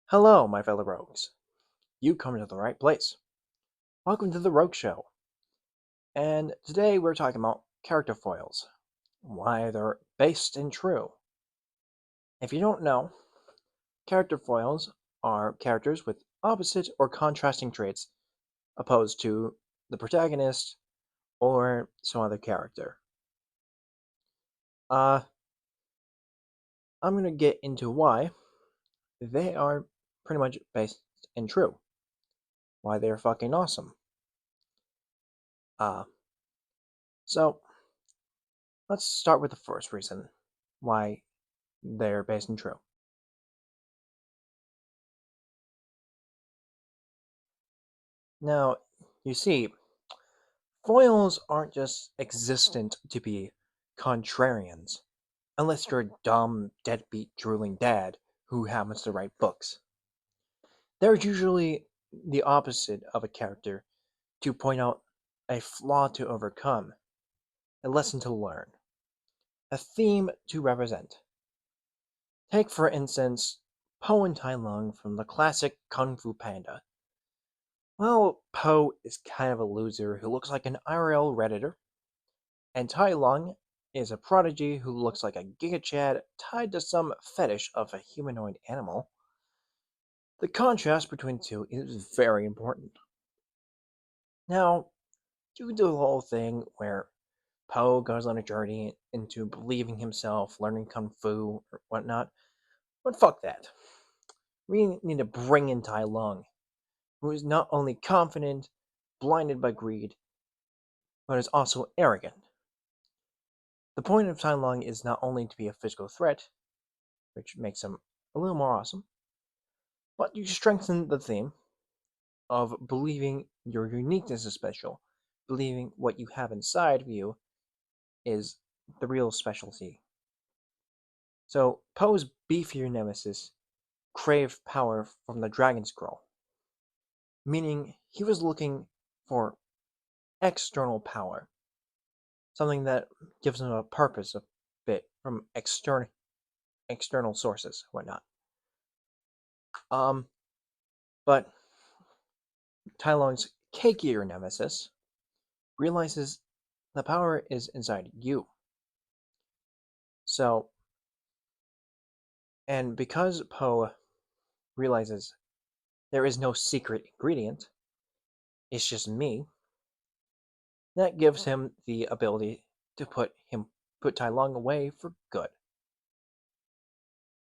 Hello, my fellow rogues. You come to the right place. Welcome to the Rogue Show. And today we're talking about character foils, why they're based and true. If you don't know, character foils are characters with opposite or contrasting traits opposed to the protagonist or some other character. I'm going to get into why they are pretty much based and true, why they're fucking awesome. Uh, so let's start with the first reason why they're based and true. Now, you see, foils aren't just existent to be contrarians, unless you're a dumb, deadbeat, drooling dad who happens to write books. They're usually the opposite of a character to point out a flaw to overcome, a lesson to learn, a theme to represent. Take, for instance, Po and Tai Lung from the classic Kung Fu Panda. Well, Po is kind of a loser who looks like an IRL Redditor, and Tai Lung is a prodigy who looks like a Giga Chad tied to some fetish of a humanoid animal. The contrast between the two is very important. Now, you do the whole thing where Po goes on a journey into believing himself, learning Kung Fu or whatnot, but fuck that. We need to bring in Tai Lung, who is not only confident, blinded by greed, but is also arrogant. The point of Tai Lung is not only to be a physical threat, which makes him a little more awesome, but you strengthen the theme of believing your uniqueness is special, believing what you have inside of you is the real specialty. So Poe's beefier nemesis craved power from the Dragon Scroll, meaning he was looking for external power, something that gives him a purpose a bit from external sources, whatnot. But Tai Lung's cakier nemesis realizes the power is inside you. So, and because Po realizes there is no secret ingredient, it's just me, that gives him the ability to put Tai Lung away for good.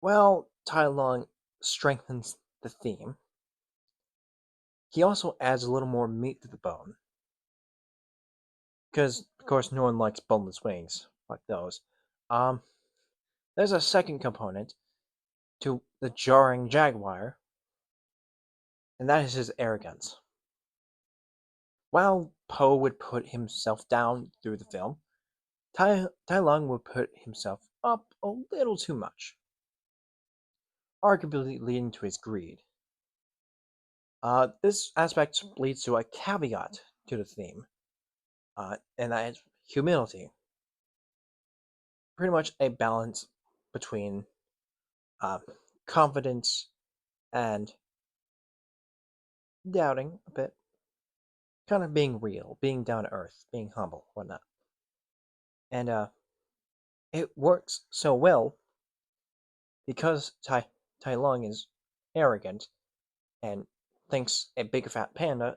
While Tai Lung strengthens the theme, he also adds a little more meat to the bone. Because, of course, no one likes boneless wings. Like those. Um, there's a second component to the jarring Jaguar, and that is his arrogance. While Po would put himself down through the film, Tai Lung would put himself up a little too much, arguably leading to his greed. This aspect leads to a caveat to the theme, and that is humility. Pretty much a balance between uh, confidence and doubting a bit. Kind of being real, being down to earth, being humble, whatnot. And it works so well because Tai Lung is arrogant and thinks a big fat panda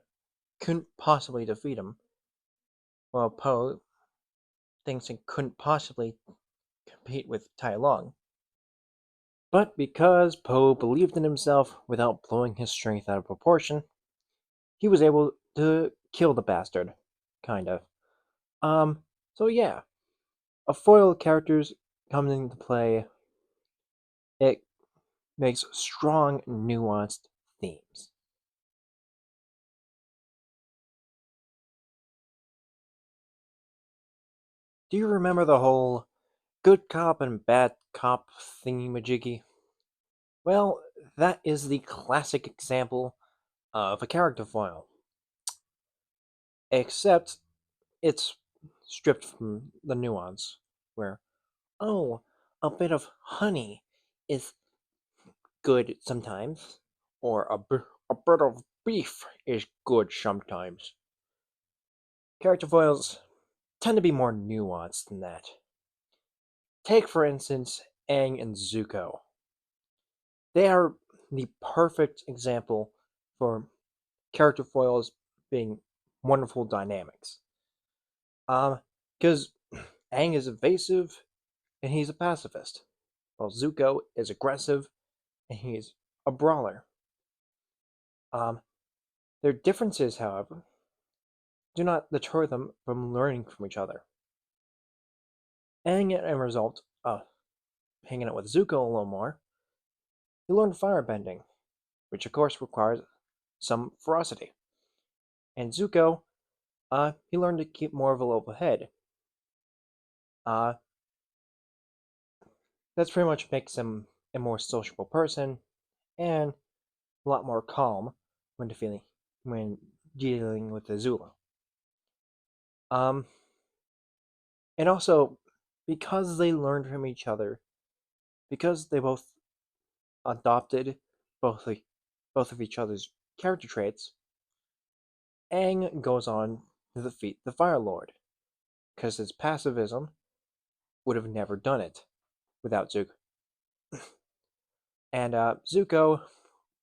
couldn't possibly defeat him, while Po thinks it couldn't possibly compete with Tai Lung. But because Po believed in himself without blowing his strength out of proportion, he was able to kill the bastard, kind of. So yeah, a foil characters coming into play, it makes strong, nuanced themes. Do you remember the whole good cop and bad cop thingy-majiggy? Well, that is the classic example of a character foil. Except it's stripped from the nuance, where, oh, a bit of honey is good sometimes. or a bit of beef is good sometimes. Character foils tend to be more nuanced than that. Take, for instance, Aang and Zuko. They are the perfect example for character foils being wonderful dynamics. Because Aang is evasive and he's a pacifist, while Zuko is aggressive and he's a brawler. Um, their differences, however, do not deter them from learning from each other. And as a result of hanging out with Zuko a little more, he learned firebending, which of course requires some ferocity. And Zuko, he learned to keep more of a level head. Uh, that's pretty much makes him a more sociable person and a lot more calm when dealing with the Zulu. Um, and also because they learned from each other, because they both adopted both the, both of each other's character traits, Aang goes on to defeat the Fire Lord, because his pacifism would have never done it without Zuko. And Zuko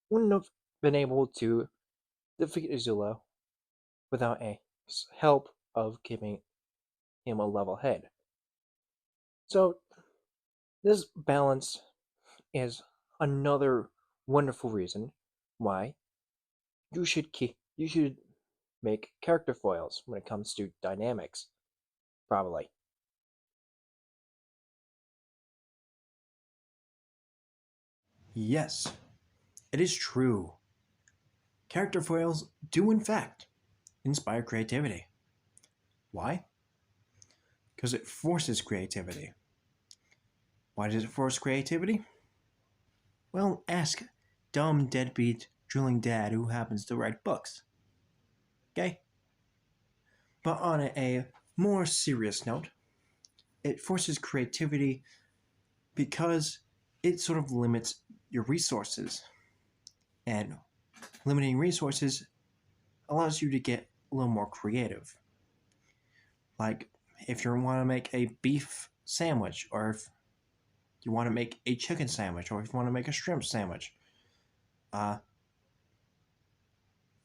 wouldn't have been able to defeat Azula without Aang's help of giving him a level head. So this balance is another wonderful reason why you should make character foils when it comes to dynamics, probably. Yes, it is true. Character foils do, in fact, inspire creativity. Why? Because it forces creativity. Why does it force creativity? Well, ask dumb, deadbeat, drooling dad who happens to write books. Okay? But on a more serious note, it forces creativity because it sort of limits your resources. And limiting resources allows you to get a little more creative. Like if you want to make a beef sandwich, or if you want to make a chicken sandwich, or if you want to make a shrimp sandwich. Uh,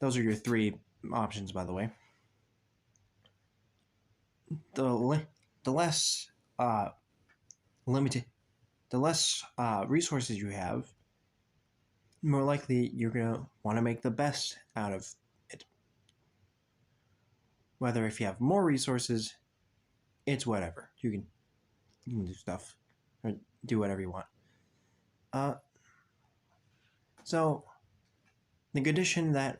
those are your three options, by the way. The the less limited, the less resources you have, more likely you're gonna want to make the best out of it. Whether if you have more resources, it's whatever. You can do stuff or do whatever you want. Uh, so the condition that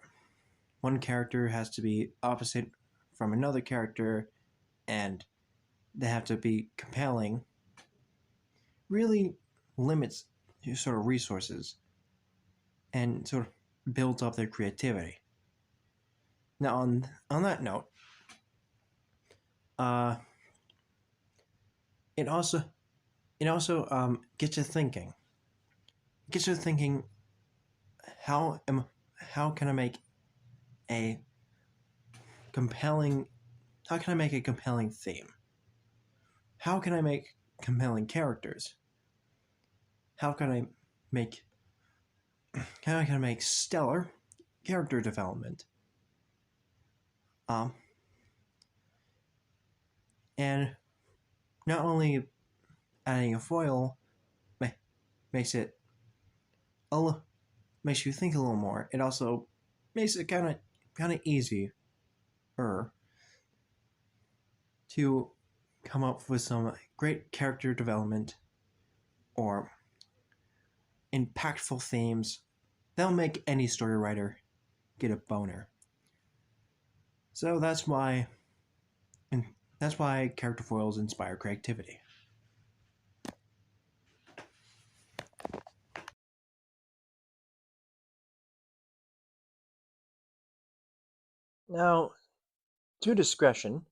one character has to be opposite from another character and they have to be compelling really limits your sort of resources and sort of builds up their creativity. Now, on that note, uh, it also gets you thinking. It gets you thinking. How am how can I make a compelling? How can I make a compelling theme? How can I make compelling characters? How can I make how can I make stellar character development? Um, and not only adding a foil makes it makes you think a little more. It also makes it kind of easier to come up with some great character development or impactful themes that'll make any story writer get a boner. So and that's why character foils inspire creativity. Now, to discretion,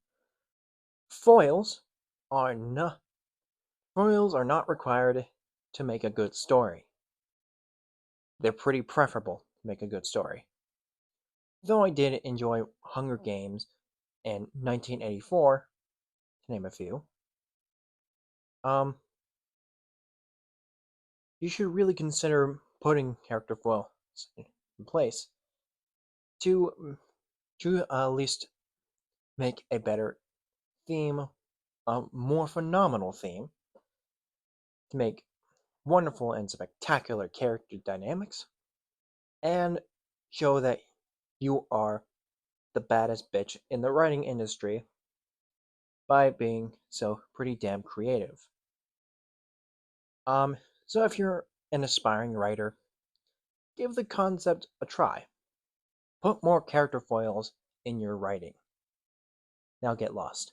foils are not foils are not required to make a good story. They're pretty preferable, make a good story. Though I did enjoy Hunger Games and 1984, to name a few, um, you should really consider putting character foils in place to at least make a better theme, a more phenomenal theme, to make wonderful and spectacular character dynamics, and show that you are the baddest bitch in the writing industry by being so pretty damn creative. Um, so if you're an aspiring writer, give the concept a try. Put more character foils in your writing. Now get lost.